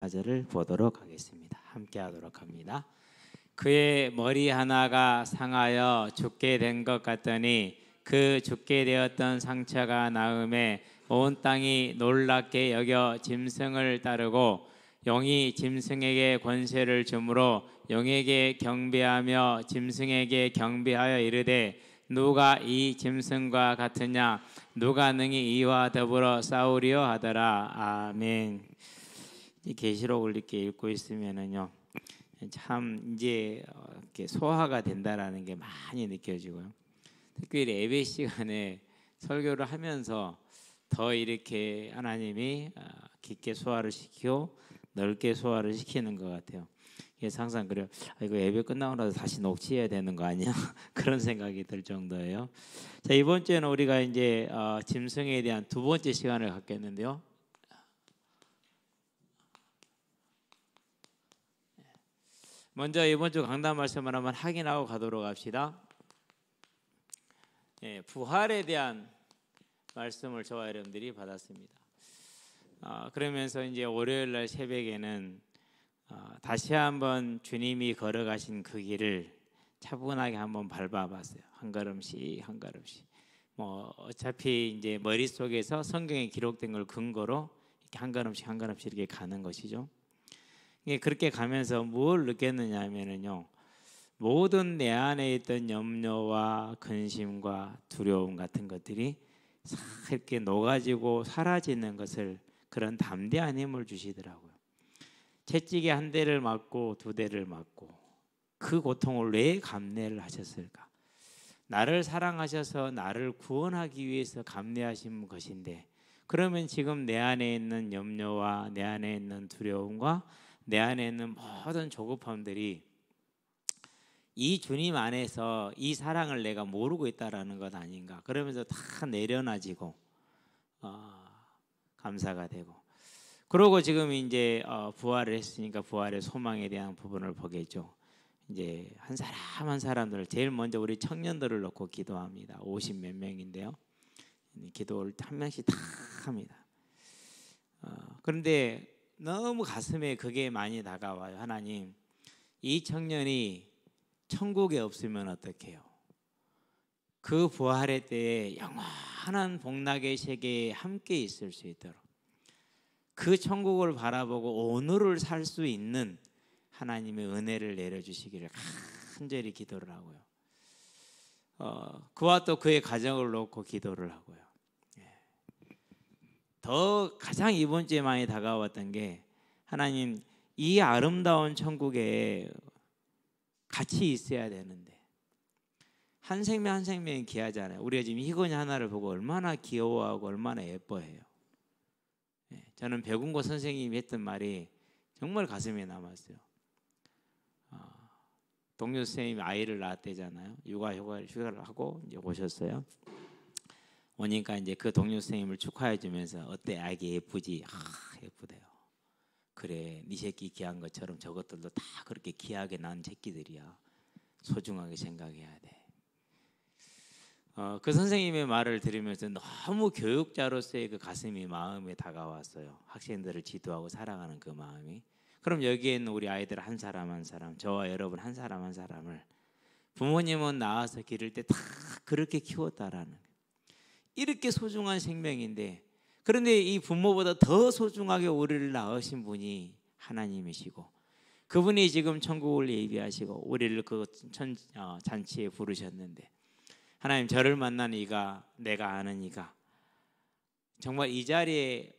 4절을 보도록 하겠습니다. 함께 하도록 합니다. 그의 머리 하나가 상하여 죽게 된 것 같더니 그 죽게 되었던 상처가 나음에 온 땅이 놀랍게 여겨 짐승을 따르고 용이 짐승에게 권세를 주므로 용에게 경배하며 짐승에게 경배하여 이르되 누가 이 짐승과 같으냐 누가 능히 이와 더불어 싸우리요 하더라. 아멘. 이 계시록을 이렇게 읽고 있으면은요 참 이제 이렇게 소화가 된다라는 게 많이 느껴지고요. 특히 예배 시간에 설교를 하면서 더 이렇게 하나님이 깊게 소화를 시키고 넓게 소화를 시키는 것 같아요. 그래서 항상 그래요. 이거 예배 끝나고 나서 다시 녹취해야 되는 거 아니야? 그런 생각이 들 정도예요. 자, 이번 주에는 우리가 이제 짐승에 대한 두 번째 시간을 갖겠는데요. 먼저 이번 주 강단 말씀을 한번 확인하고 가도록 합시다. 부활에 대한 말씀을 저와 여러분들이 받았습니다. 그러면서 이제 월요일 날 새벽에는 다시 한번 주님이 걸어가신 그 길을 차분하게 한번 밟아봤어요. 한 걸음씩 한 걸음씩. 뭐 어차피 이제 머릿속에서 성경에 기록된 걸 근거로 이렇게 한 걸음씩 한 걸음씩 이렇게 가는 것이죠. 그렇게 가면서 뭘 느꼈느냐 하면은요, 모든 내 안에 있던 염려와 근심과 두려움 같은 것들이 싹 이렇게 녹아지고 사라지는 것을, 그런 담대한 힘을 주시더라고요. 채찍에 한 대를 맞고 두 대를 맞고 그 고통을 왜 감내를 하셨을까? 나를 사랑하셔서 나를 구원하기 위해서 감내하신 것인데, 그러면 지금 내 안에 있는 염려와 내 안에 있는 두려움과 내 안에 있는 모든 조급함들이 이 주님 안에서 이 사랑을 내가 모르고 있다라는 것 아닌가? 그러면서 다 내려놔지고 감사가 되고, 그러고 지금 이제 부활을 했으니까 부활의 소망에 대한 부분을 보겠죠. 이제 한 사람 한 사람들, 제일 먼저 우리 청년들을 놓고 기도합니다. 50 몇 명인데요. 기도를 한 명씩 다 합니다. 그런데 너무 가슴에 그게 많이 다가와요. 하나님, 이 청년이 천국에 없으면 어떡해요? 그 부활의 때에 영원한 복락의 세계에 함께 있을 수 있도록 그 천국을 바라보고 오늘을 살 수 있는 하나님의 은혜를 내려주시기를 간절히 기도를 하고요. 그와 또 그의 가정을 놓고 기도를 하고요. 더 가장 이번 주에 많이 다가왔던 게, 하나님, 이 아름다운 천국에 같이 있어야 되는데 한 생명 한 생명이 귀하잖아요. 우리가 지금 희건이 하나를 보고 얼마나 귀여워하고 얼마나 예뻐해요. 저는 백운고 선생님이 했던 말이 정말 가슴에 남았어요. 동료 선생님이 아이를 낳았대잖아요. 휴가를 하고 이제 오셨어요. 오니까 이제 그 동료 선생님을 축하해 주면서, 어때 아기 예쁘지? 예쁘대요. 그래, 네 새끼 귀한 것처럼 저것들도 다 그렇게 귀하게 낳은 새끼들이야. 소중하게 생각해야 돼. 그 선생님의 말을 들으면서 너무 교육자로서의 그 가슴이 마음에 다가왔어요. 학생들을 지도하고 사랑하는 그 마음이. 그럼 여기에 있는 우리 아이들 한 사람 한 사람, 저와 여러분 한 사람 한 사람을 부모님은 낳아서 기를 때 다 그렇게 키웠다라는, 이렇게 소중한 생명인데, 그런데 이 부모보다 더 소중하게 우리를 낳으신 분이 하나님이시고, 그분이 지금 천국을 예비하시고 우리를 그 잔치에 부르셨는데, 하나님, 저를 만난 이가, 내가 아는 이가 정말 이 자리에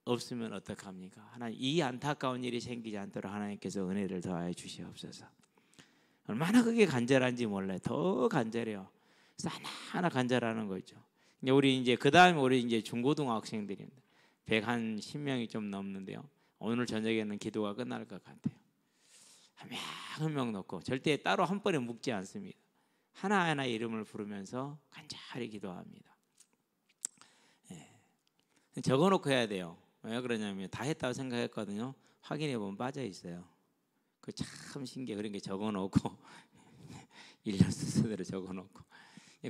없으면 어떡합니까? 하나님, 이 안타까운 일이 생기지 않도록 하나님께서 은혜를 더하여 주시옵소서. 얼마나 그게 간절한지 몰라요. 더 간절해요. 그래서 하나하나 간절하는 거죠. 우리 이제 그 다음에 우리 이제 중고등학생들입니다. 110명이 좀 넘는데요. 오늘 저녁에는 기도가 끝날 것 같아요. 한 명 한 명 놓고 절대 따로 한 번에 묶지 않습니다. 하나하나 이름을 부르면서 간절히 기도합니다. 적어놓고 해야 돼요. 왜 그러냐면 다 했다고 생각했거든요. 확인해 보면 빠져 있어요. 그 참 신기해. 그런 게 적어놓고 1년 순서대로 적어놓고,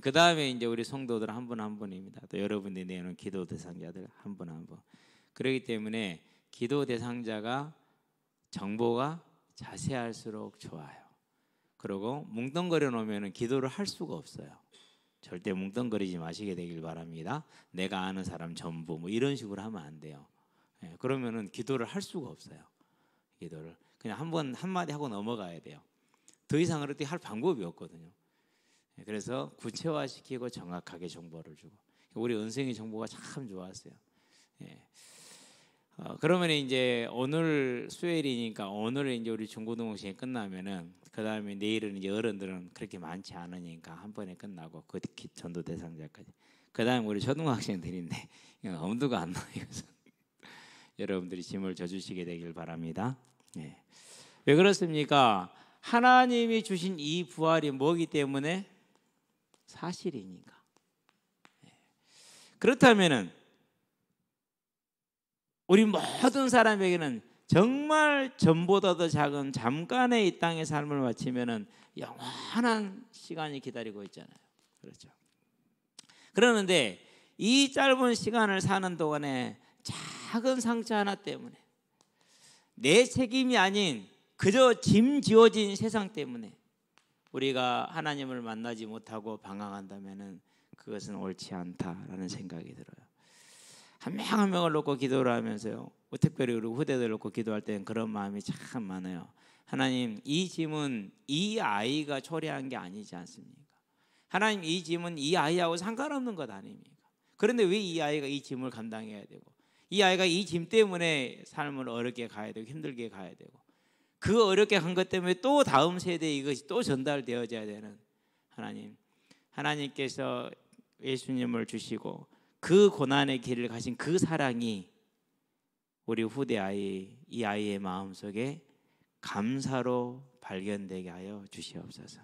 그 다음에 이제 우리 성도들 한 분 한 분입니다. 또 여러분들이 내놓은 기도 대상자들 한 분 한 분. 그렇기 때문에 기도 대상자가 정보가 자세할수록 좋아요. 그리고 뭉뚱거려 놓으면 기도를 할 수가 없어요. 절대 뭉뚱거리지 마시게 되길 바랍니다. 내가 아는 사람 전부 뭐 이런 식으로 하면 안 돼요. 그러면은 기도를 할 수가 없어요. 기도를 그냥 한번 한마디 하고 넘어가야 돼요. 더 이상 그렇게 할 방법이 없거든요. 그래서 구체화시키고 정확하게 정보를 주고, 우리 은생의 정보가 참 좋았어요. 그러면 이제 오늘 수요일이니까 오늘 이제 우리 중고등학생이 끝나면은 그 다음에 내일은 이제 어른들은 그렇게 많지 않으니까 한 번에 끝나고 그 전도 대상자까지. 그 다음에 우리 초등학생들인데 엄두가 안 나요. 여러분들이 짐을 져주시게 되길 바랍니다. 왜 그렇습니까? 하나님이 주신 이 부활이 뭐기 때문에? 사실이니까. 그렇다면은 우리 모든 사람에게는 정말 전보다 더 작은 잠깐의 이 땅의 삶을 마치면은 영원한 시간이 기다리고 있잖아요. 그렇죠. 그러는데 이 짧은 시간을 사는 동안에 작은 상처 하나 때문에, 내 책임이 아닌 그저 짐 지어진 세상 때문에 우리가 하나님을 만나지 못하고 방황한다면은 그것은 옳지 않다라는 생각이 들어요. 한 명 한 명을 놓고 기도를 하면서요, 특별히 우리 후대들을 놓고 기도할 때는 그런 마음이 참 많아요. 하나님, 이 짐은 이 아이가 초래한 게 아니지 않습니까? 하나님, 이 짐은 이 아이하고 상관없는 것 아닙니까? 그런데 왜 이 아이가 이 짐을 감당해야 되고, 이 아이가 이 짐 때문에 삶을 어렵게 가야 되고 힘들게 가야 되고, 그 어렵게 간 것 때문에 또 다음 세대에 이것이 또 전달되어져야 되는, 하나님께서 예수님을 주시고 그 고난의 길을 가신 그 사랑이 우리 후대 아이, 이 아이의 마음속에 감사로 발견되게 하여 주시옵소서.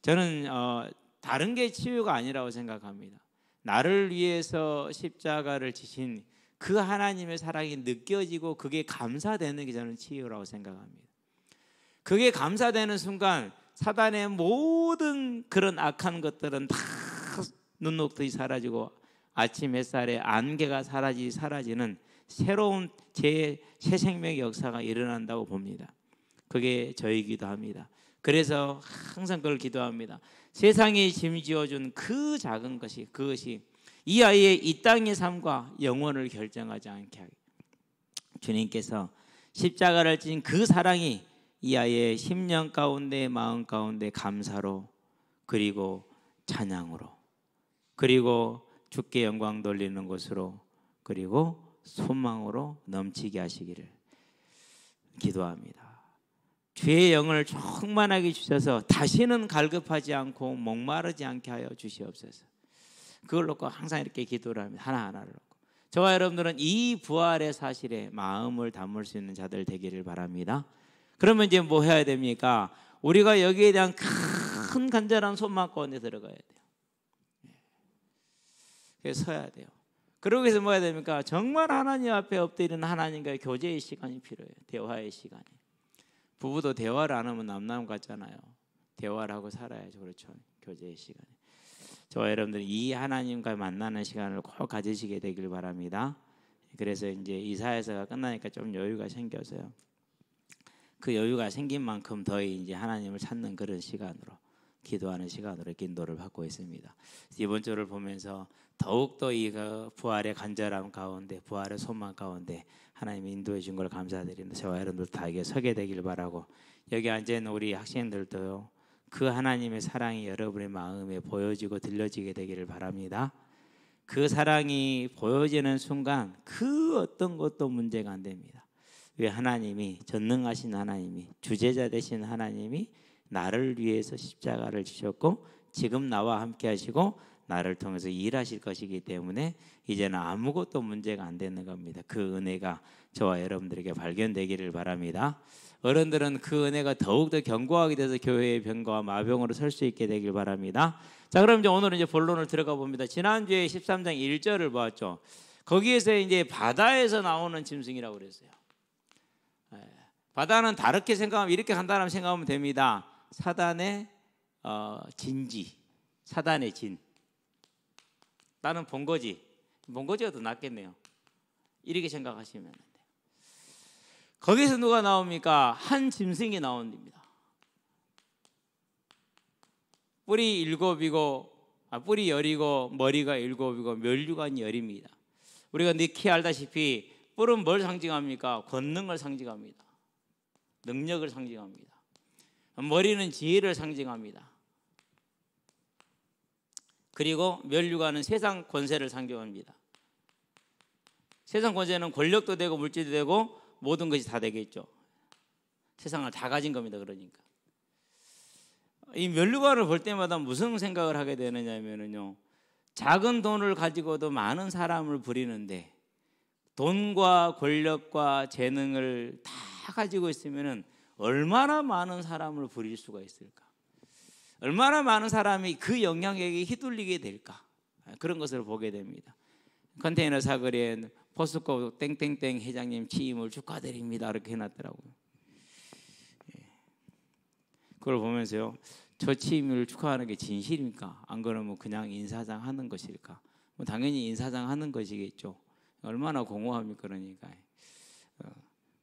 저는 다른 게 치유가 아니라고 생각합니다. 나를 위해서 십자가를 지신 그 하나님의 사랑이 느껴지고 그게 감사되는 게 저는 치유라고 생각합니다. 그게 감사되는 순간 사단의 모든 그런 악한 것들은 다 눈녹듯이 사라지고 아침 햇살에 안개가 사라지는 새로운 새 생명의 역사가 일어난다고 봅니다. 그게 저희기도 합니다. 그래서 항상 그걸 기도합니다. 세상에 짐지어준 그 작은 것이, 그것이 이 아이의 이 땅의 삶과 영혼을 결정하지 않게 하기, 주님께서 십자가를 진 그 사랑이 이 아이의 심령 가운데 마음 가운데 감사로, 그리고 찬양으로, 그리고 주께 영광 돌리는 것으로, 그리고 소망으로 넘치게 하시기를 기도합니다. 주의 영을 충만하게 주셔서 다시는 갈급하지 않고 목마르지 않게 하여 주시옵소서. 그걸 놓고 항상 이렇게 기도를 합니다. 하나하나를 놓고. 저와 여러분들은 이 부활의 사실에 마음을 담을 수 있는 자들 되기를 바랍니다. 그러면 이제 뭐 해야 됩니까? 우리가 여기에 대한 큰 간절한 소망 가운데 들어가야 돼요. 그래서 서야 돼요. 그러기 위해서 뭐 해야 됩니까? 정말 하나님 앞에 엎드리는 하나님과의 교제의 시간이 필요해요. 대화의 시간이. 부부도 대화를 안 하면 남남 같잖아요. 대화를 하고 살아야죠. 그렇죠. 교제의 시간이. 저와 여러분들이 이 하나님과 만나는 시간을 꼭 가지시게 되길 바랍니다. 그래서 이제 이사야서가 끝나니까 좀 여유가 생겨서요. 그 여유가 생긴 만큼 더 이제 하나님을 찾는 그런 시간으로, 기도하는 시간으로 인도를 받고 있습니다. 이번 주를 보면서 더욱더 이 부활의 간절함 가운데, 부활의 소망 가운데 하나님이 인도해 준 걸 감사드립니다. 저와 여러분들 다 이게 서게 되길 바라고, 여기 앉아있는 우리 학생들도요, 그 하나님의 사랑이 여러분의 마음에 보여지고 들려지게 되기를 바랍니다. 그 사랑이 보여지는 순간 그 어떤 것도 문제가 안 됩니다. 왜? 하나님이, 전능하신 하나님이, 주제자 되신 하나님이 나를 위해서 십자가를 지셨고 지금 나와 함께 하시고 나를 통해서 일하실 것이기 때문에 이제는 아무것도 문제가 안 되는 겁니다. 그 은혜가 저와 여러분들에게 발견되기를 바랍니다. 어른들은 그 은혜가 더욱더 견고하게 돼서 교회의 병과 마병으로 설 수 있게 되길 바랍니다. 자, 그럼 이제 오늘은 이제 본론을 들어가 봅니다. 지난주에 13장 1절을 보았죠. 거기에서 이제 바다에서 나오는 짐승이라고 그랬어요. 바다는 다르게 생각하면, 이렇게 간단하게 생각하면 됩니다. 사단의 진지, 사단의 진. 나는 본거지. 본거지가 더 낫겠네요. 이렇게 생각하시면 돼요. 거기서 누가 나옵니까? 한 짐승이 나옵니다. 뿔이 7이고 뿔이 10이고 머리가 7이고 면류관이 10입니다. 우리가 익히 알다시피 뿔은 뭘 상징합니까? 권능을 상징합니다. 능력을 상징합니다. 머리는 지혜를 상징합니다. 그리고 면류관은 세상 권세를 상징합니다. 세상 권세는 권력도 되고 물질도 되고 모든 것이 다 되겠죠. 세상을 다 가진 겁니다. 그러니까 이 면류관을 볼 때마다 무슨 생각을 하게 되느냐면요, 작은 돈을 가지고도 많은 사람을 부리는데 돈과 권력과 재능을 다 가지고 있으면은 얼마나 많은 사람을 부릴 수가 있을까? 얼마나 많은 사람이 그 영향력에 휘둘리게 될까? 그런 것을 보게 됩니다. 컨테이너 사거리에 포스코 땡땡땡 회장님 취임을 축하드립니다 이렇게 해놨더라고요. 그걸 보면서요, 저 취임을 축하하는 게 진실입니까? 안 그러면 그냥 인사장 하는 것일까? 뭐 당연히 인사장 하는 것이겠죠. 얼마나 공허합니까? 그러니까.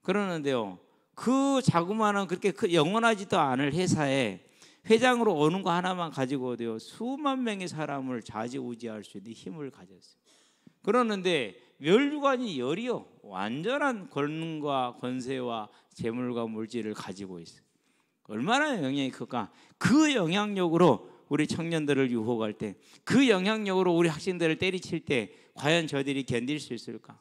그러는데요, 그 자그마한 그렇게 영원하지도 않을 회사에 회장으로 오는 거 하나만 가지고도요, 수만 명의 사람을 좌지우지할 수 있는 힘을 가졌어요. 그러는데 면류관이 열이요, 완전한 권능과 권세와 재물과 물질을 가지고 있어요. 얼마나 영향이 클까? 그 영향력으로 우리 청년들을 유혹할 때, 그 영향력으로 우리 학생들을 때리칠 때 과연 저들이 견딜 수 있을까?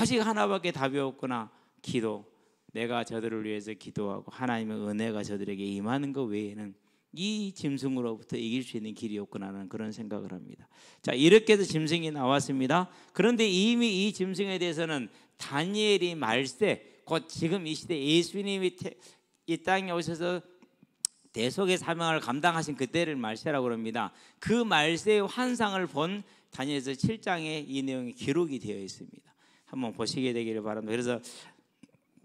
오직 하나밖에 답이 없구나. 기도. 내가 저들을 위해서 기도하고 하나님의 은혜가 저들에게 임하는 것 외에는 이 짐승으로부터 이길 수 있는 길이 없구나라는 그런 생각을 합니다. 자, 이렇게 해서 짐승이 나왔습니다. 그런데 이미 이 짐승에 대해서는 다니엘이 말세, 곧 지금 이 시대 예수님이 이 땅에 오셔서 대속의 사명을 감당하신 그때를 말세라고 합니다. 그 말세의 환상을 본 다니엘서 7장에 이 내용이 기록이 되어 있습니다. 한번 보시게 되기를 바랍니다. 그래서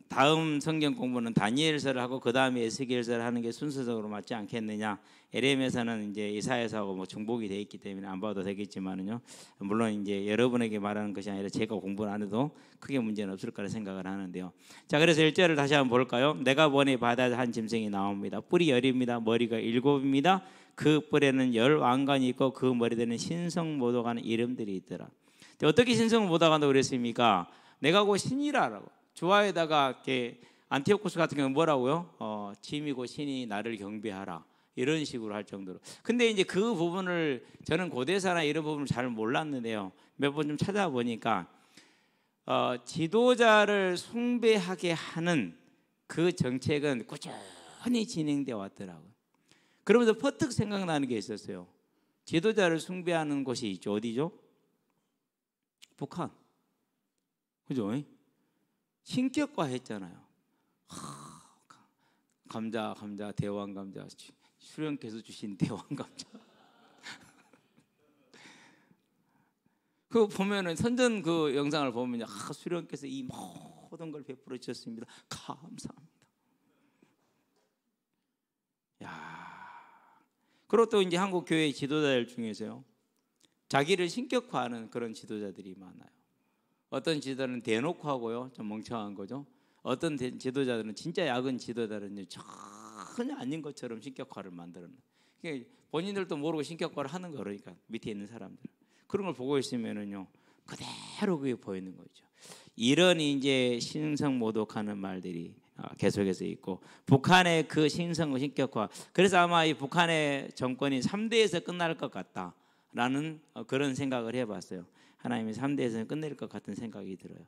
다음 성경 공부는 다니엘서를 하고 그 다음에 에스겔서를 하는 게 순서적으로 맞지 않겠느냐. 에레미야서는 이제 이사야서하고 뭐 중복이 되어 있기 때문에 안 봐도 되겠지만은요. 물론 이제 여러분에게 말하는 것이 아니라 제가 공부를 안 해도 크게 문제는 없을 거라 생각을 하는데요. 자, 그래서 1절을 다시 한번 볼까요? 내가 보니 바다에서 한 짐승이 나옵니다. 뿔이 10입니다. 머리가 7입니다. 그 뿔에는 10왕관이 있고 그 머리에는 신성모독하는 이름들이 있더라. 어떻게 신성모독한다고 그랬습니까? 내가 곧 신이라라고. 주화에다가 이렇게 안티오코스 같은 경우는 뭐라고요? 짐이고 신이 나를 경배하라, 이런 식으로 할 정도로. 근데 이제 그 부분을 저는 고대사나 이런 부분을 잘 몰랐는데요, 몇 번 좀 찾아보니까 지도자를 숭배하게 하는 그 정책은 꾸준히 진행되어 왔더라고요. 그러면서 퍼뜩 생각나는 게 있었어요. 지도자를 숭배하는 곳이 있죠. 어디죠? 북한. 그죠? 신격화 했잖아요. 감자 대왕 감자, 수령께서 주신 대왕 감자. 그 보면은 선전 그 영상을 보면 수령께서 이 모든 걸 베풀어 주셨습니다. 감사합니다. 야. 그리고 또 이제 한국 교회 지도자들 중에서요, 자기를 신격화하는 그런 지도자들이 많아요. 어떤 지도자는 대놓고 하고요, 좀 멍청한 거죠. 어떤 지도자들은 진짜 야근 지도자들은 전혀 아닌 것처럼 신격화를 만들어요. 본인들도 모르고 신격화를 하는 거, 그러니까 밑에 있는 사람들 그런 걸 보고 있으면은요, 그대로 그게 보이는 거죠. 이런 이제 신성모독하는 말들이 계속해서 있고, 북한의 그 신격화. 그래서 아마 이 북한의 정권이 3대에서 끝날 것 같다라는 그런 생각을 해봤어요. 하나님이 3대에서는 끝낼 것 같은 생각이 들어요.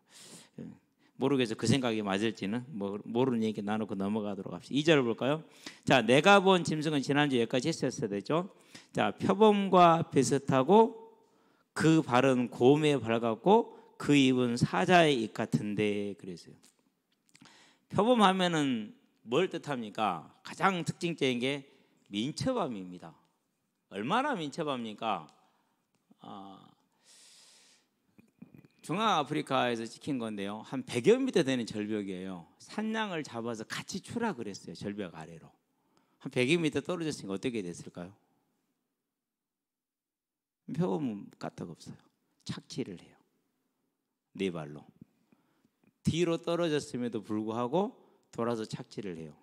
모르겠어요. 그 생각이 맞을지는 모르는 얘기 나누고 넘어가도록 합시다. 2절을 볼까요? 자, 내가 본 짐승은 지난주 여기까지 했었어야 되죠. 자, 표범과 비슷하고 그 발은 곰에 밝았고 그 입은 사자의 입 같은데 그랬어요. 표범하면은 뭘 뜻합니까? 가장 특징적인 게 민첩함입니다. 얼마나 민첩합니까? 중앙아프리카에서 찍힌 건데요, 한 100여 미터 되는 절벽이에요. 산양을 잡아서 같이 추라 그랬어요. 절벽 아래로 한 100여 미터 떨어졌으니까 어떻게 됐을까요? 표범은 까딱 없어요. 착지를 해요. 네 발로. 뒤로 떨어졌음에도 불구하고 돌아서 착지를 해요.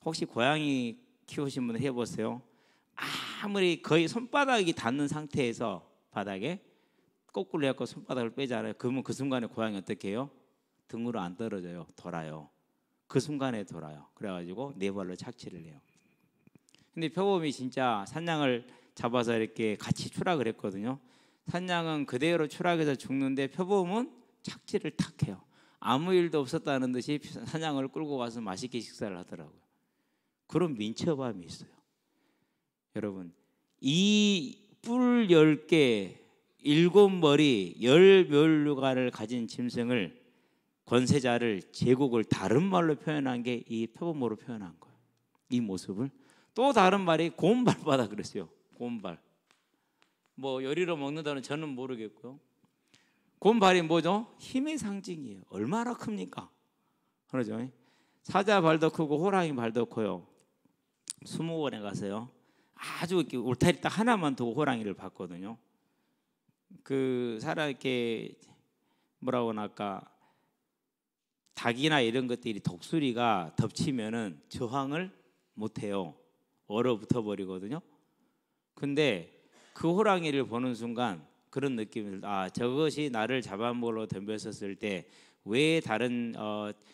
혹시 고양이 키우신 분 해보세요. 아무리 거의 손바닥이 닿는 상태에서 바닥에 거꾸로 해갖고 손바닥을 빼잖아요. 그러면 그 순간에 고양이 어떻게 해요? 등으로 안 떨어져요. 돌아요. 그 순간에 돌아요. 그래가지고 네 발로 착지를 해요. 근데 표범이 진짜 산양을 잡아서 이렇게 같이 추락을 했거든요. 산양은 그대로 추락해서 죽는데 표범은 착지를 탁 해요. 아무 일도 없었다는 듯이 산양을 끌고 가서 맛있게 식사를 하더라고요. 그런 민첩함이 있어요. 여러분, 이 뿔 10개, 7머리, 10면류관을 가진 짐승을, 권세자를, 제국을 다른 말로 표현한 게 이 표범으로 표현한 거예요. 이 모습을. 또 다른 말이 곰발바다 그랬어요. 곰발. 뭐 요리로 먹는다는 저는 모르겠고요. 곰발이 뭐죠? 힘의 상징이에요. 얼마나 큽니까? 그러죠. 사자 발도 크고 호랑이 발도 커요. 수목원에 가서요, 아주 이렇게 울타리 딱 하나만 두고 호랑이를 봤거든요. 그 사람 이렇게 뭐라고 할까, 닭이나 이런 것들이 독수리가 덮치면은 저항을 못해요. 얼어붙어 버리거든요. 근데 그 호랑이를 보는 순간 그런 느낌을, 저것이 나를 잡아먹으러 덤볐었을 때 왜 다른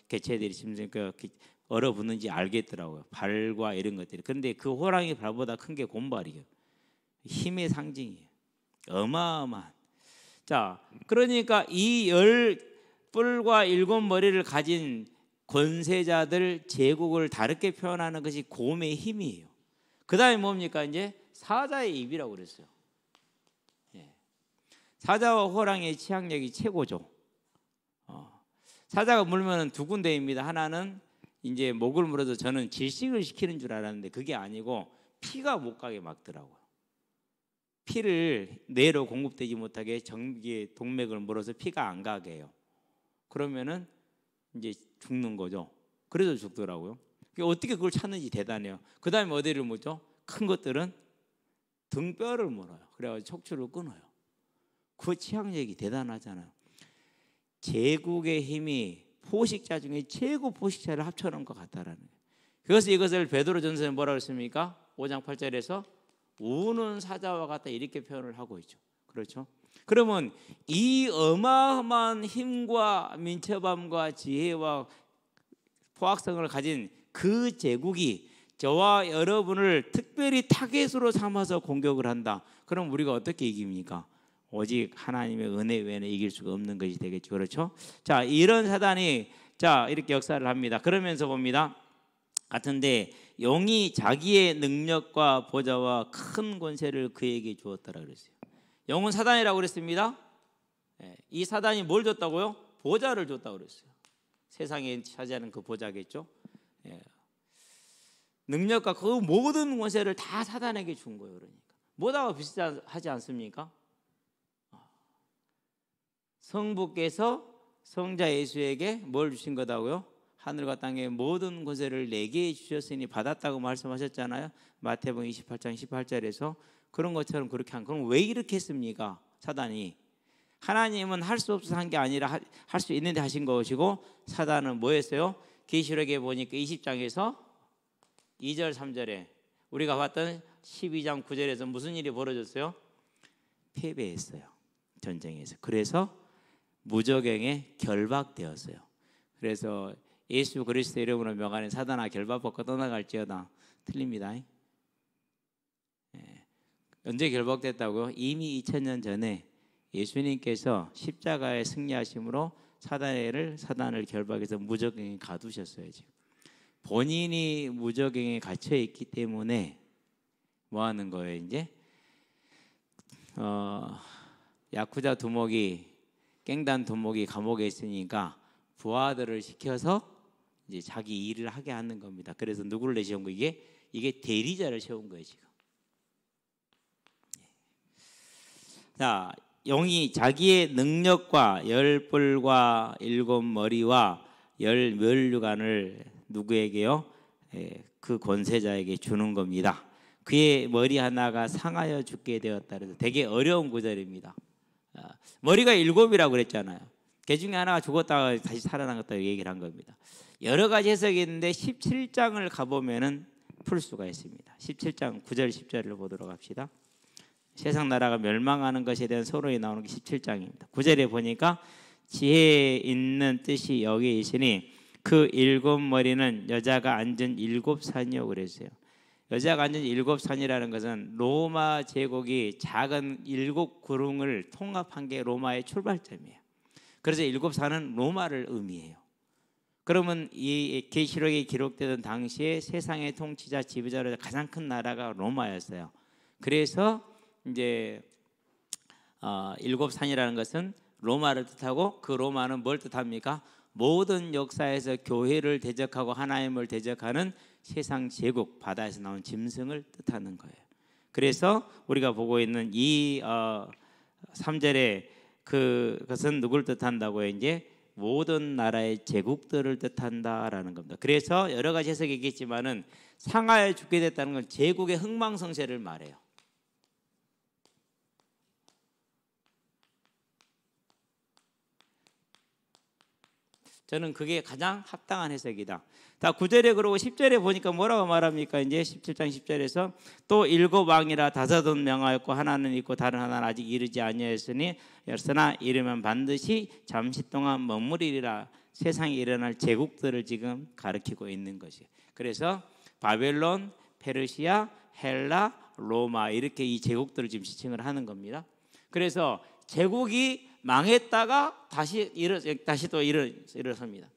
개체들이 짐승 얼어붙는지 알겠더라고요. 발과 이런 것들이. 그런데 그 호랑이 발보다 큰 게 곰발이에요. 힘의 상징이에요. 어마어마한. 자, 그러니까 이 10뿔과 7머리를 가진 권세자들, 제국을 다르게 표현하는 것이 곰의 힘이에요. 그 다음에 뭡니까? 이제 사자의 입이라고 그랬어요. 사자와 호랑이의 치악력이 최고죠. 사자가 물면 두 군데입니다. 하나는 이제 목을 물어서 저는 질식을 시키는 줄 알았는데 그게 아니고 피가 못 가게 막더라고요. 피를 뇌로 공급되지 못하게 정기의 동맥을 물어서 피가 안 가게 해요. 그러면은 이제 죽는 거죠. 그래서 죽더라고요. 어떻게 그걸 찾는지 대단해요. 그 다음에 어디를 물죠? 큰 것들은 등뼈를 물어요. 그래가지고 척추를 끊어요. 그 치악력이 대단하잖아요. 제국의 힘이 포식자 중에 최고 포식자를 합쳐놓은 것 같다라는 거예요. 그래서 이것을 베드로전서에 뭐라고 했습니까? 5장 8절에서 우는 사자와 같다 이렇게 표현을 하고 있죠. 그렇죠? 그러면 이 어마어마한 힘과 민첩함과 지혜와 포악성을 가진 그 제국이 저와 여러분을 특별히 타겟으로 삼아서 공격을 한다. 그럼 우리가 어떻게 이깁니까? 오직 하나님의 은혜 외에는 이길 수가 없는 것이 되겠죠. 그렇죠? 자, 이런 사단이 자 이렇게 역사를 합니다. 그러면서 봅니다. 같은데 용이 자기의 능력과 보좌와 큰 권세를 그에게 주었다라 그랬어요. 용은 사단이라고 그랬습니다. 이 사단이 뭘 줬다고요? 보좌를 줬다고 그랬어요. 세상에 차지하는 그 보좌겠죠. 능력과 그 모든 권세를 다 사단에게 준 거예요. 그러니까 뭐다가 비슷하지 않습니까? 성부께서 성자 예수에게 뭘 주신 거다고요? 하늘과 땅의 모든 권세를 내게 주셨으니 받았다고 말씀하셨잖아요. 마태복음 28장 18절에서. 그런 것처럼 그렇게 한. 그럼 왜 이렇게 했습니까? 사단이. 하나님은 할 수 없어서 한 게 아니라 할 수 있는데 하신 것이고, 사단은 뭐 했어요? 계시록에 보니까 20장에서 2절 3절에 우리가 봤던 12장 9절에서 무슨 일이 벌어졌어요? 패배했어요. 전쟁에서. 그래서 무저갱에 결박되었어요. 그래서 예수 그리스도 이름으로 명하는 사단아 결박받고 떠나갈지어다. 틀립니다. 언제 결박됐다고요? 이미 2000년 전에 예수님께서 십자가에 승리하심으로 사단을 결박해서 무저갱에 가두셨어요. 지금 본인이 무저갱에 갇혀 있기 때문에 뭐 하는 거예요? 이제 야쿠자 두목이, 깽단 두목이 감옥에 있으니까 부하들을 시켜서 이제 자기 일을 하게 하는 겁니다. 그래서 누구를 내세운 거예요? 이게 대리자를 세운 거예요 지금. 자, 용이 자기의 능력과 10뿔과 7머리와 10면류관을 누구에게요? 그 권세자에게 주는 겁니다. 그의 머리 하나가 상하여 죽게 되었다. 그래서 되게 어려운 구절입니다. 머리가 7이라고 그랬잖아요. 개 중에 하나가 죽었다가 다시 살아났다고 얘기를 한 겁니다. 여러 가지 해석이 있는데 17장을 가보면은 풀 수가 있습니다. 17장 9절 10절을 보도록 합시다. 세상 나라가 멸망하는 것에 대한 서론이 나오는 게 17장입니다. 9절에 보니까 지혜에 있는 뜻이 여기 있으니 그 일곱 머리는 여자가 앉은 일곱 산이요 그랬어요. 여자가 앉은 일곱 산이라는 것은 로마 제국이 작은 일곱 구릉을 통합한 게 로마의 출발점이에요. 그래서 일곱 산은 로마를 의미해요. 그러면 이 계시록에 기록되던 당시에 세상의 통치자 지배자로 가장 큰 나라가 로마였어요. 그래서 이제 일곱 산이라는 것은 로마를 뜻하고 그 로마는 뭘 뜻합니까? 모든 역사에서 교회를 대적하고 하나님을 대적하는 세상 제국, 바다에서 나온 짐승을 뜻하는 거예요. 그래서 우리가 보고 있는 이 3절에 그것은 누굴 뜻한다고요? 이제 모든 나라의 제국들을 뜻한다라는 겁니다. 그래서 여러 가지 해석이 있겠지만은 상하에 죽게 됐다는 건 제국의 흥망성쇠를 말해요. 저는 그게 가장 합당한 해석이다. 다 9절에 그러고 10절에 보니까 뭐라고 말합니까? 이제 17장 10절에서 또 일곱 왕이라 다섯은 명하였고 하나는 있고 다른 하나는 아직 이르지 아니하였으니 그러나 이르면 반드시 잠시 동안 머무리리라. 세상에 일어날 제국들을 지금 가리키고 있는 것이. 그래서 바벨론, 페르시아, 헬라, 로마 이렇게 이 제국들을 지금 지칭을 하는 겁니다. 그래서 제국이 망했다가 다시 또 일어섭니다.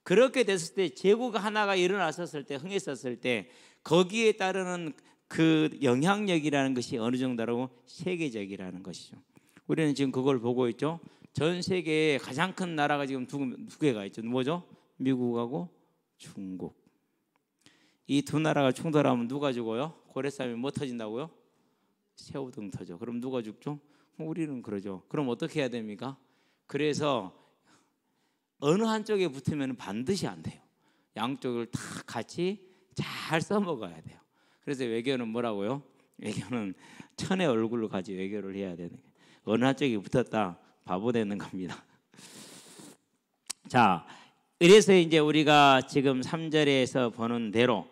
그렇게 됐을 때 제국 하나가 일어났었을 때 흥했었을 때 거기에 따르는 그 영향력이라는 것이 어느 정도라고 세계적이라는 것이죠. 우리는 지금 그걸 보고 있죠. 전 세계에 가장 큰 나라가 지금 두 개가 있죠. 뭐죠? 미국하고 중국. 이 두 나라가 충돌하면 누가 죽어요? 고래싸움이 뭐 터진다고요? 새우등 터져. 그럼 누가 죽죠? 우리는 그러죠. 그럼 어떻게 해야 됩니까? 그래서 어느 한쪽에 붙으면 반드시 안 돼요. 양쪽을 다 같이 잘 써먹어야 돼요. 그래서 외교는 뭐라고요? 외교는 천의 얼굴을 가지고 외교를 해야 되는 거예요. 어느 한쪽에 붙었다 바보 되는 겁니다. 자, 그래서 이제 우리가 지금 3절에서 보는 대로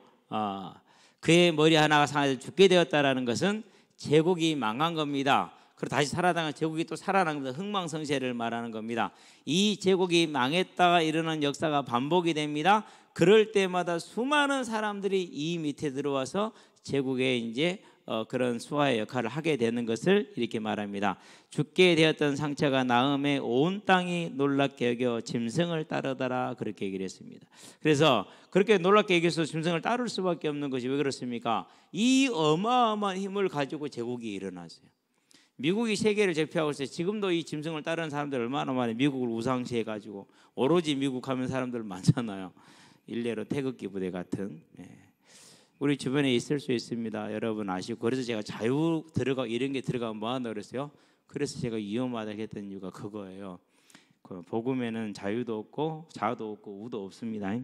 그의 머리 하나가 상하여 죽게 되었다라는 것은 제국이 망한 겁니다. 그리고 다시 살아나는 제국이 또 살아난 겁니다. 흥망성쇠를 말하는 겁니다. 이 제국이 망했다가 일어난 역사가 반복이 됩니다. 그럴 때마다 수많은 사람들이 이 밑에 들어와서 제국의 이제 그런 수하의 역할을 하게 되는 것을 이렇게 말합니다. 죽게 되었던 상처가 나음에 온 땅이 놀랍게 여겨 짐승을 따르더라 그렇게 얘기를 했습니다. 그래서 그렇게 놀랍게 여겨서 짐승을 따를 수밖에 없는 것이 왜 그렇습니까? 이 어마어마한 힘을 가지고 제국이 일어났어요. 미국이 세계를 제패하고 있어요. 지금도 이 짐승을 따르는 사람들 얼마나 많아요. 미국을 우상시해가지고 오로지 미국 하면 사람들 많잖아요. 일례로 태극기 부대 같은. 우리 주변에 있을 수 있습니다. 여러분 아시고. 그래서 제가 자유 들어가 이런 게 들어가면 뭐하나 그랬어요. 그래서 제가 위험하다 했던 이유가 그거예요. 그 복음에는 자유도 없고 자도 없고 우도 없습니다.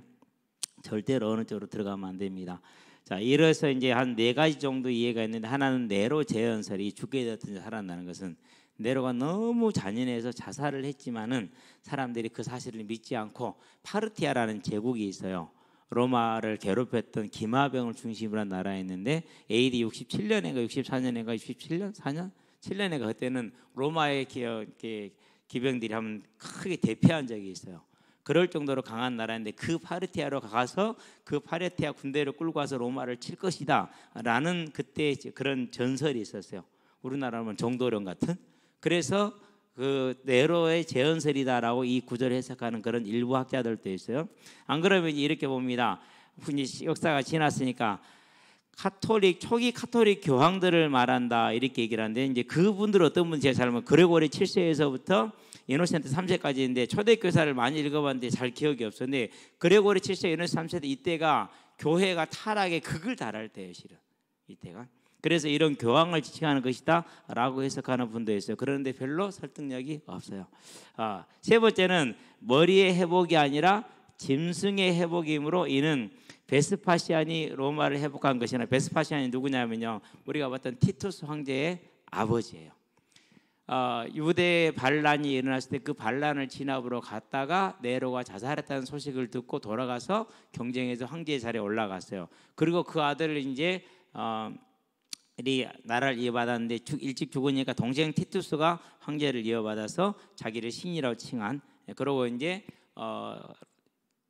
절대로 어느 쪽으로 들어가면 안 됩니다. 자, 이래서 이제 한 4가지 정도 이해가 있는데, 하나는 네로 재현설이 죽게 되었던 자 살아나는 것은 네로가 너무 잔인해서 자살을 했지만은 사람들이 그 사실을 믿지 않고 파르티아라는 제국이 있어요. 로마를 괴롭혔던 기마병을 중심으로 한 나라였는데 AD 67년인가 64년인가 67년 4년 7년인가 그때는 로마의 기병들이 한번 크게 대피한 적이 있어요. 그럴 정도로 강한 나라인데 그 파르티아로 가서 그 파르티아 군대를 끌고 와서 로마를 칠 것이다 라는 그때 그런 전설이 있었어요. 우리나라는 정도령 같은. 그래서 그 네로의 재현설이다라고 이 구절을 해석하는 그런 일부 학자들도 있어요. 안 그러면 이렇게 봅니다. 역사가 지났으니까 초기 카톨릭 교황들을 말한다 이렇게 얘기를 하는데, 이제 그분들 어떤 분이 제가 잘 알면 그레고리 7세에서부터 이노센트 3세까지인데 초대교사를 많이 읽어봤는데 잘 기억이 없었는데, 그레고리 7세, 이노센트 3세 이때가 교회가 타락의 극을 달할 때예요, 실은 이때가. 그래서 이런 교황을 지칭하는 것이다 라고 해석하는 분도 있어요. 그런데 별로 설득력이 없어요. 세 번째는 머리의 회복이 아니라 짐승의 회복이므로 이는 베스파시안이 로마를 회복한 것이나, 베스파시안이 누구냐면요, 우리가 봤던 티투스 황제의 아버지예요. 유대 반란이 일어났을 때 그 반란을 진압으로 갔다가 네로가 자살했다는 소식을 듣고 돌아가서 경쟁에서 황제의 자리에 올라갔어요. 그리고 그 아들을 이제 나라를 이어받았는데 일찍 죽으니까 동생 티투스가 황제를 이어받아서 자기를 신이라고 칭한. 그러고 이제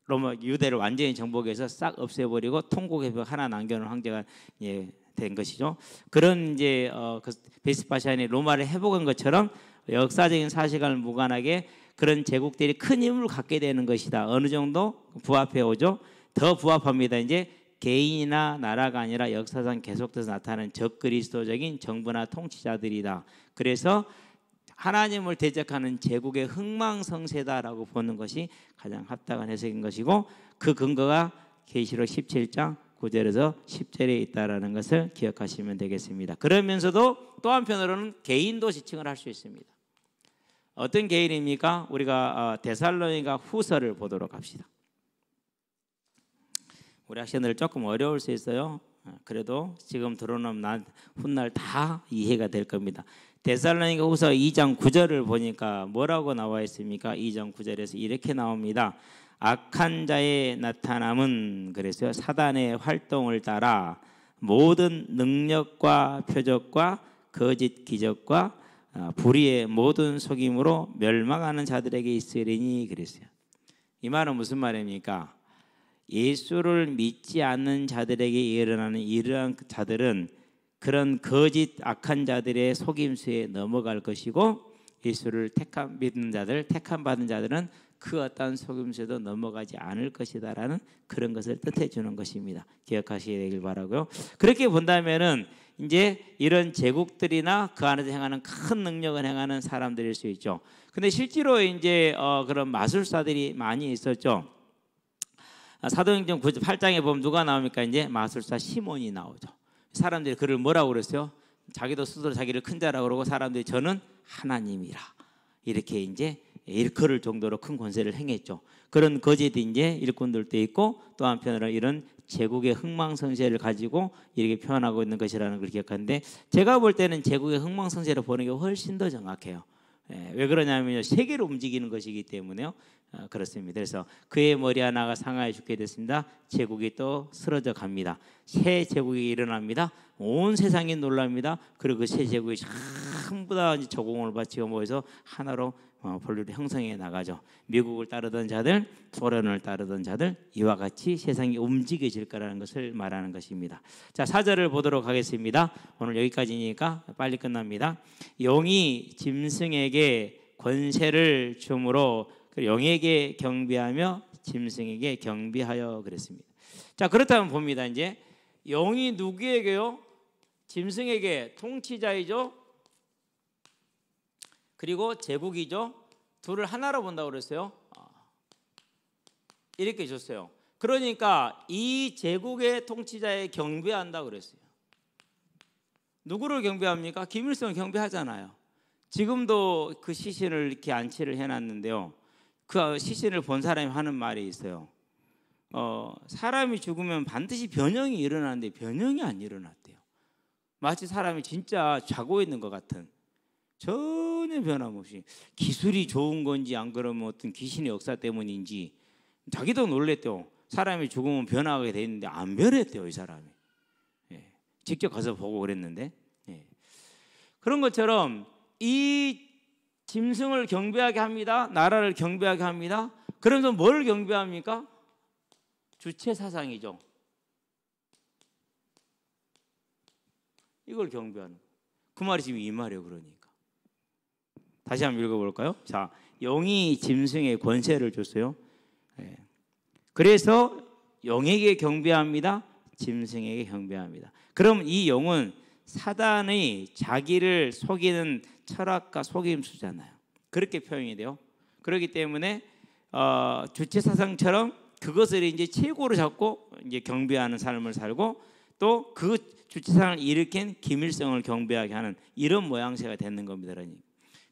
로마 유대를 완전히 정복해서 싹 없애버리고 통곡의 하나 남겨놓은 황제가 된 것이죠. 그런 이제 그 베스파시안이 로마를 회복한 것처럼 역사적인 사실과는 무관하게 그런 제국들이 큰 힘을 갖게 되는 것이다. 어느 정도 부합해 오죠. 더 부합합니다. 이제 개인이나 나라가 아니라 역사상 계속돼서 나타나는 적그리스도적인 정부나 통치자들이다. 그래서 하나님을 대적하는 제국의 흥망성쇠다라고 보는 것이 가장 합당한 해석인 것이고, 그 근거가 계시록 17장 9절에서 10절에 있다라는 것을 기억하시면 되겠습니다. 그러면서도 또 한편으로는 개인도 지칭을 할 수 있습니다. 어떤 개인입니까? 우리가 데살로니가 후서를 보도록 합시다. 우리 학생들 조금 어려울 수 있어요. 그래도 지금 들어놓으면 훗날 다 이해가 될 겁니다. 데살로니가 후서 2장 9절을 보니까 뭐라고 나와 있습니까? 2장 9절에서 이렇게 나옵니다. 악한 자의 나타남은, 그래서요, 사단의 활동을 따라 모든 능력과 표적과 거짓 기적과 불의의 모든 속임으로 멸망하는 자들에게 있으리니, 그랬어요. 이 말은 무슨 말입니까? 예수를 믿지 않는 자들에게 일어나는 이러한 자들은 그런 거짓 악한 자들의 속임수에 넘어갈 것이고, 예수를 믿는 자들, 택함 받은 자들은 그 어떤 속임수에도 넘어가지 않을 것이다라는 그런 것을 뜻해 주는 것입니다. 기억하시게 되길 바라고요. 그렇게 본다면은 이제 이런 제국들이나 그 안에서 행하는 큰 능력을 행하는 사람들일 수 있죠. 근데 실제로 이제 그런 마술사들이 많이 있었죠. 사도행전 8장에 보면 누가 나옵니까? 이제 마술사 시몬이 나오죠. 사람들이 그를 뭐라고 그랬어요? 자기도 스스로 자기를 큰 자라고 그러고, 사람들이 저는 하나님이라 이렇게 이제 일컬을 정도로 큰 권세를 행했죠. 그런 거짓 이제 일꾼들도 있고, 또 한편으로 이런 제국의 흥망성쇠를 가지고 이렇게 표현하고 있는 것이라는 걸 기억하는데, 제가 볼 때는 제국의 흥망성쇠를 보는 게 훨씬 더 정확해요. 왜 그러냐면요, 세계로 움직이는 것이기 때문에요. 그렇습니다. 그래서 그의 머리 하나가 상하여 죽게 됐습니다. 제국이 또 쓰러져 갑니다. 새 제국이 일어납니다. 온 세상이 놀랍니다. 그리고 그 새 제국이 전부 다 저공을 바치고 모여서 하나로 본류를 형성해 나가죠. 미국을 따르던 자들, 소련을 따르던 자들, 이와 같이 세상이 움직여질 거라는 것을 말하는 것입니다. 자, 4절을 보도록 하겠습니다. 오늘 여기까지니까 빨리 끝납니다. 용이 짐승에게 권세를 주므로 용에게 경배하며 짐승에게 경배하여, 그랬습니다. 자, 그렇다면 봅니다. 이제 용이 누구에게요? 짐승에게, 통치자이죠. 그리고 제국이죠. 둘을 하나로 본다고 그랬어요. 이렇게 줬어요. 그러니까 이 제국의 통치자에 경배한다고 그랬어요. 누구를 경배합니까? 김일성을 경배하잖아요. 지금도 그 시신을 이렇게 안치를 해놨는데요. 그 시신을 본 사람이 하는 말이 있어요. 사람이 죽으면 반드시 변형이 일어나는데 변형이 안 일어났대요. 마치 사람이 진짜 자고 있는 것 같은, 전혀 변함없이. 기술이 좋은 건지 안 그러면 어떤 귀신의 역사 때문인지 자기도 놀랬대요. 사람이 죽으면 변하게 돼 있는데 안 변했대요, 이 사람이. 직접 가서 보고 그랬는데. 그런 것처럼 이 짐승을 경배하게 합니다. 나라를 경배하게 합니다. 그러면서 뭘 경배합니까? 주체 사상이죠. 이걸 경배하는 거예요. 그 말이 지금 이 말이에요. 그러니까 다시 한번 읽어볼까요? 자, 용이 짐승에 권세를 줬어요. 그래서 용에게 경배합니다. 짐승에게 경배합니다. 그럼 이 용은 사단의 자기를 속이는 철학과 속임수잖아요. 그렇게 표현이 돼요. 그렇기 때문에 주체 사상처럼 그것을 이제 최고로 잡고 이제 경배하는 삶을 살고, 또 그 주체 사상을 일으킨 김일성을 경배하게 하는 이런 모양새가 되는 겁니다.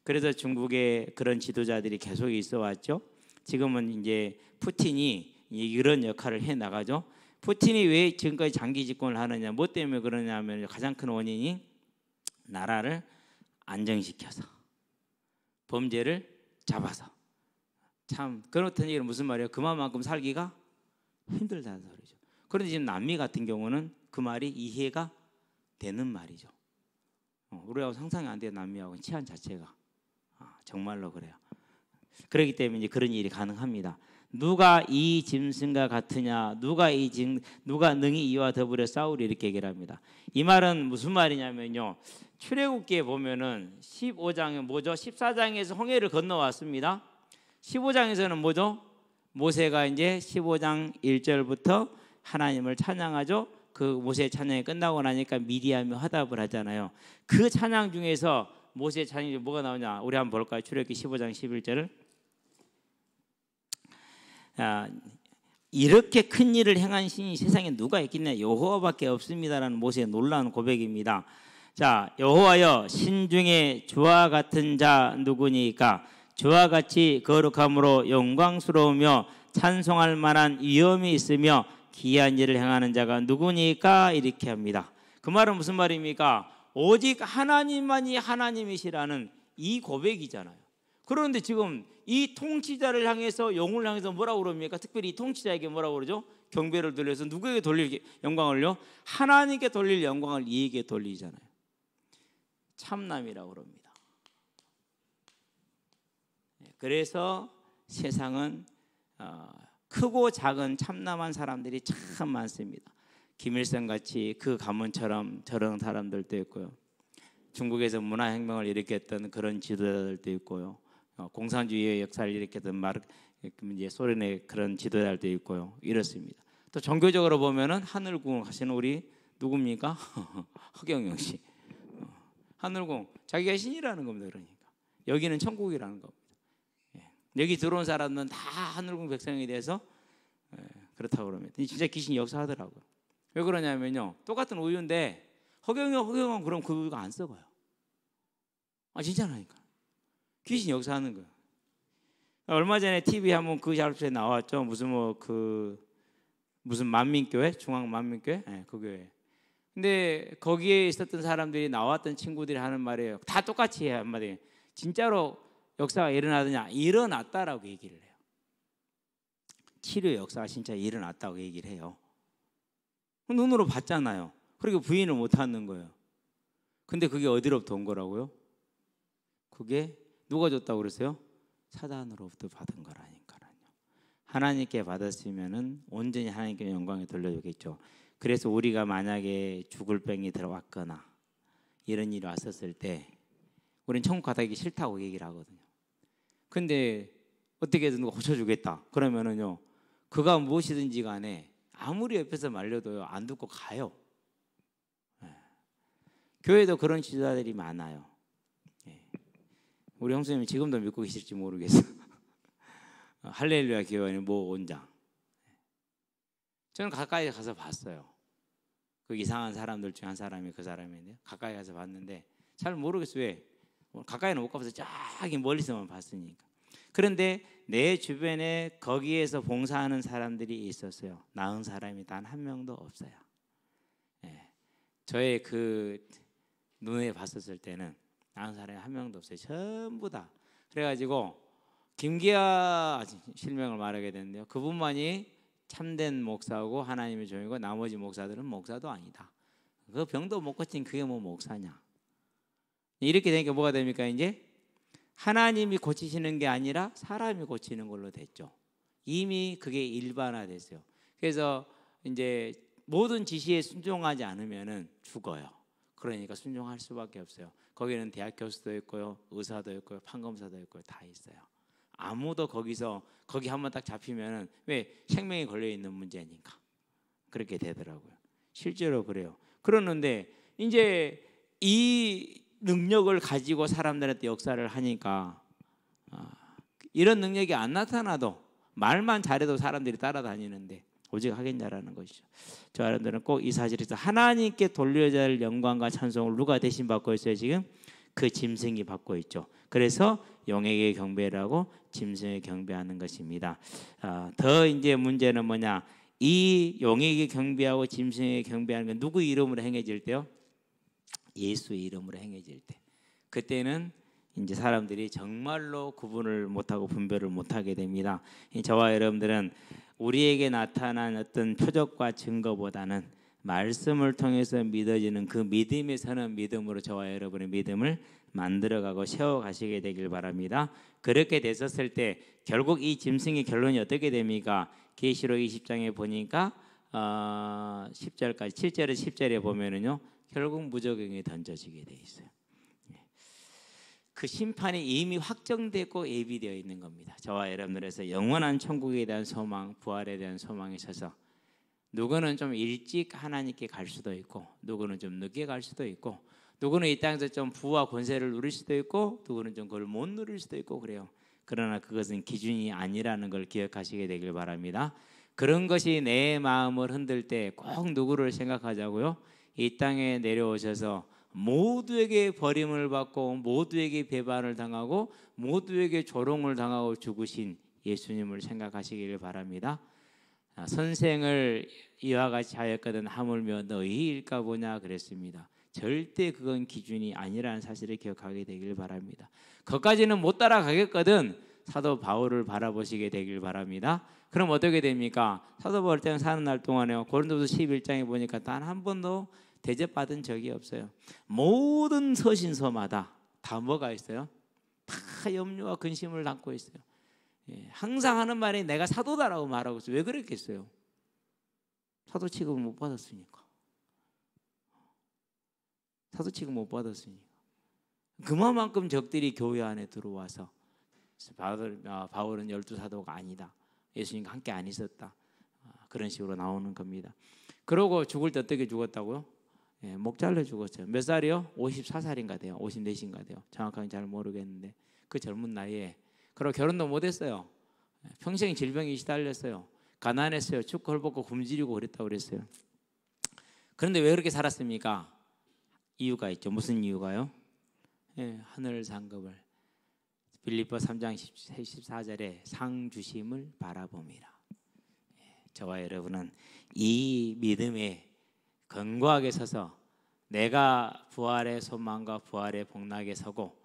그래서 중국에 그런 지도자들이 계속 있어 왔죠. 지금은 이제 푸틴이 이런 역할을 해 나가죠. 푸틴이 왜 지금까지 장기 집권을 하느냐, 뭐 때문에 그러냐면 가장 큰 원인이 나라를 안정시켜서 범죄를 잡아서. 참 그렇다는 얘기는 무슨 말이에요? 그만큼 살기가 힘들다는 소리죠. 그런데 지금 남미 같은 경우는 그 말이 이해가 되는 말이죠. 우리하고 상상이 안 돼요. 남미하고 치안 자체가. 정말로 그래요. 그렇기 때문에 이제 그런 일이 가능합니다. 누가 이 짐승과 같으냐, 누가 능히 이와 더불어 싸우리, 이렇게 얘기를 합니다. 이 말은 무슨 말이냐면요, 출애굽기에 보면은 15장에 뭐죠? 14장에서 홍해를 건너왔습니다. 15장에서는 뭐죠? 모세가 이제 15장 1절부터 하나님을 찬양하죠. 그 모세의 찬양이 끝나고 나니까 미디안이 화답을 하잖아요. 그 찬양 중에서 모세의 찬양이 뭐가 나오냐? 우리 한번 볼까요? 출애굽기 15장 11절을. 이렇게 큰 일을 행한 신이 세상에 누가 있겠냐? 여호와밖에 없습니다라는 모세의 놀라운 고백입니다. 자, 여호와여, 신 중에 주와 같은 자 누구니까? 주와 같이 거룩함으로 영광스러우며 찬송할 만한 위엄이 있으며 기이한 일을 행하는 자가 누구니까? 이렇게 합니다. 그 말은 무슨 말입니까? 오직 하나님만이 하나님이시라는 이 고백이잖아요. 그런데 지금 이 통치자를 향해서, 영을 향해서 뭐라고 그럽니까? 특별히 이 통치자에게 뭐라고 그러죠? 경배를 돌려서 누구에게 돌릴 영광을요? 하나님께 돌릴 영광을 이에게 돌리잖아요. 참남이라고 그럽니다. 그래서 세상은 크고 작은 참남한 사람들이 참 많습니다. 김일성 같이 그 가문처럼 저런 사람들도 있고요. 중국에서 문화혁명을 일으켰던 그런 지도자들도 있고요. 공산주의의 역사를 일으켰던 이제 소련의 그런 지도자들도 있고요. 이렇습니다. 또 종교적으로 보면은 하늘궁 하시는 우리 누굽니까? 허경영 씨. 하늘궁, 자기가 신이라는 겁니다. 그러니까 여기는 천국이라는 겁니다. 여기 들어온 사람은 다 하늘궁 백성에 대해서 그렇다고 그럽니다. 진짜 귀신이 역사하더라고요. 왜 그러냐면요, 똑같은 우유인데 허경영 그럼 그 우유가 안 썩어요. 진짜라니까. 귀신이 역사하는 거예요. 얼마 전에 TV 한번 그 잡지에 나왔죠. 무슨 만민교회, 중앙 만민교회, 그 교회. 근데 거기에 있었던 사람들이, 나왔던 친구들이 하는 말이에요. 다 똑같이 해요. 한마디. 진짜로 역사가 일어나느냐? 일어났다라고 얘기를 해요. 치료 역사가 진짜 일어났다고 얘기를 해요. 눈으로 봤잖아요. 그리고 부인을 못하는 거예요. 근데 그게 어디로부터 온 거라고요? 그게 누가 줬다고 그랬어요? 사단으로부터 받은 거라니까요. 하나님께 받았으면은 온전히 하나님께 영광에 돌려주겠죠. 그래서 우리가 만약에 죽을 병이 들어왔거나 이런 일이 왔었을 때 우리는 천국 가기 싫다고 얘기를 하거든요. 근데 어떻게든 누가 고쳐주겠다 그러면은요, 그가 무엇이든지 간에 아무리 옆에서 말려도요 안 듣고 가요. 교회도 그런 지도자들이 많아요. 우리 형수님이 지금도 믿고 계실지 모르겠어요. 할렐루야 교회의 모 원장. 저는 가까이 가서 봤어요. 그 이상한 사람들 중 한 사람이 그 사람인데, 가까이 가서 봤는데 잘 모르겠어요. 왜? 가까이는 못 가서 저기 멀리서만 봤으니까. 그런데 내 주변에 거기에서 봉사하는 사람들이 있었어요. 나은 사람이 단 한 명도 없어요. 저의 그 눈에 봤었을 때는 나은 사람이 한 명도 없어요. 전부 다. 그래가지고 김기아 실명을 말하게 됐는데요, 그분만이 참된 목사고 하나님의 종이고 나머지 목사들은 목사도 아니다. 그 병도 못 고친 그게 뭐 목사냐. 이렇게 되니까 뭐가 됩니까? 이제 하나님이 고치시는 게 아니라 사람이 고치는 걸로 됐죠. 이미 그게 일반화됐어요. 그래서 이제 모든 지시에 순종하지 않으면은 죽어요. 그러니까 순종할 수밖에 없어요. 거기는 대학 교수도 있고요, 의사도 있고요, 판검사도 있고요, 다 있어요. 아무도 거기 한번 딱 잡히면은, 왜? 생명이 걸려 있는 문제니까 그렇게 되더라고요. 실제로 그래요. 그러는데 이제 이 능력을 가지고 사람들한테 역사를 하니까 이런 능력이 안 나타나도 말만 잘해도 사람들이 따라다니는데 오직 하겠냐라는 것이죠. 저 여러분들은 꼭 이 사실에서 하나님께 돌려야 할 영광과 찬송을 누가 대신 받고 있어요? 지금 그 짐승이 받고 있죠. 그래서 용에게 경배라고 짐승에 경배하는 것입니다. 더 이제 문제는 뭐냐? 이 용에게 경배하고 짐승에 경배하는 건 누구 이름으로 행해질 때요? 예수의 이름으로 행해질 때. 그때는 이제 사람들이 정말로 구분을 못하고 분별을 못하게 됩니다. 저와 여러분들은 우리에게 나타난 어떤 표적과 증거보다는 말씀을 통해서 믿어지는 그 믿음에 서는 믿음으로 저와 여러분의 믿음을 만들어가고 세워가시게 되길 바랍니다. 그렇게 됐었을 때 결국 이 짐승의 결론이 어떻게 됩니까? 계시록 20장에 보니까 10절까지 7절에 10절에 보면은요 결국 무적행에 던져지게 돼 있어요. 그 심판이 이미 확정되고 예비되어 있는 겁니다. 저와 여러분들에서 영원한 천국에 대한 소망, 부활에 대한 소망에 있어서 누구는 좀 일찍 하나님께 갈 수도 있고 누구는 좀 늦게 갈 수도 있고 누구는 이 땅에서 좀 부와 권세를 누릴 수도 있고 누구는 좀 그걸 못 누릴 수도 있고 그래요. 그러나 그것은 기준이 아니라는 걸 기억하시게 되길 바랍니다. 그런 것이 내 마음을 흔들 때 꼭 누구를 생각하자고요? 이 땅에 내려오셔서 모두에게 버림을 받고 모두에게 배반을 당하고 모두에게 조롱을 당하고 죽으신 예수님을 생각하시길 바랍니다. 선생을 이와 같이 하였거든 하물며 너희일까 보냐 그랬습니다. 절대 그건 기준이 아니라는 사실을 기억하게 되길 바랍니다. 거기까지는 못 따라가겠거든 사도 바울을 바라보시게 되길 바랍니다. 그럼 어떻게 됩니까? 사도 바울 때는 사는 날 동안에요 고린도서 11장에 보니까 단 한 번도 대접받은 적이 없어요. 모든 서신서마다 다 뭐가 있어요? 다 염려와 근심을 담고 있어요. 항상 하는 말이 내가 사도다라고 말하고 있어요. 왜 그랬겠어요? 사도 취급을 못 받았으니까. 사도 취급 못 받았으니까. 그만큼 적들이 교회 안에 들어와서 바울은 12사도가 아니다. 예수님과 함께 안 있었다. 그런 식으로 나오는 겁니다. 그러고 죽을 때 어떻게 죽었다고요? 목 잘려 죽었어요. 몇 살이요? 54살인가 돼요. 54인가 돼요. 정확하게 잘 모르겠는데 그 젊은 나이에 그리고 결혼도 못했어요. 평생 질병에 시달렸어요. 가난했어요. 축구 헐벗고 굶주리고 그랬다고 그랬어요. 그런데 왜 그렇게 살았습니까? 이유가 있죠. 무슨 이유가요? 하늘 상급을 빌립보 3장 14절에 상 주심을 바라봅니다. 저와 여러분은 이 믿음에 견고하게 서서 내가 부활의 소망과 부활의 복락에 서고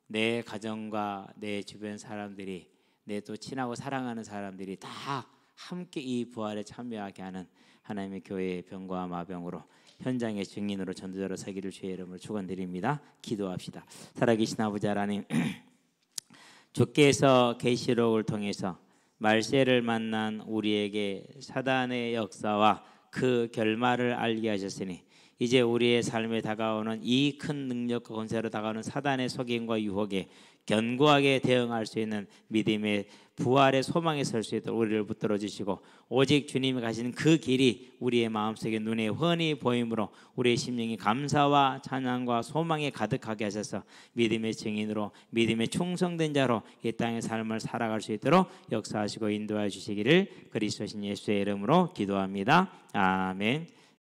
내 가정과 내 주변 사람들이 내 또 친하고 사랑하는 사람들이 다 함께 이 부활에 참여하게 하는 하나님의 교회의 병과 마병으로 현장의 증인으로 전도자로 서기를 주의 이름으로 축원드립니다. 기도합시다. 살아계신 아버지 하나님 주께서 계시록을 통해서 말세를 만난 우리에게 사단의 역사와 그 결말을 알게 하셨으니 이제 우리의 삶에 다가오는 이 큰 능력과 권세로 다가오는 사단의 속임과 유혹에 견고하게 대응할 수 있는 믿음의 부활의 소망에 설 수 있도록 우리를 붙들어 주시고 오직 주님이 가신 그 길이 우리의 마음속에 눈에 훤히 보이므로 우리의 심령이 감사와 찬양과 소망에 가득하게 하셔서 믿음의 증인으로 믿음의 충성된 자로 이 땅의 삶을 살아갈 수 있도록 역사하시고 인도해 주시기를 그리스도신 예수의 이름으로 기도합니다. 아멘.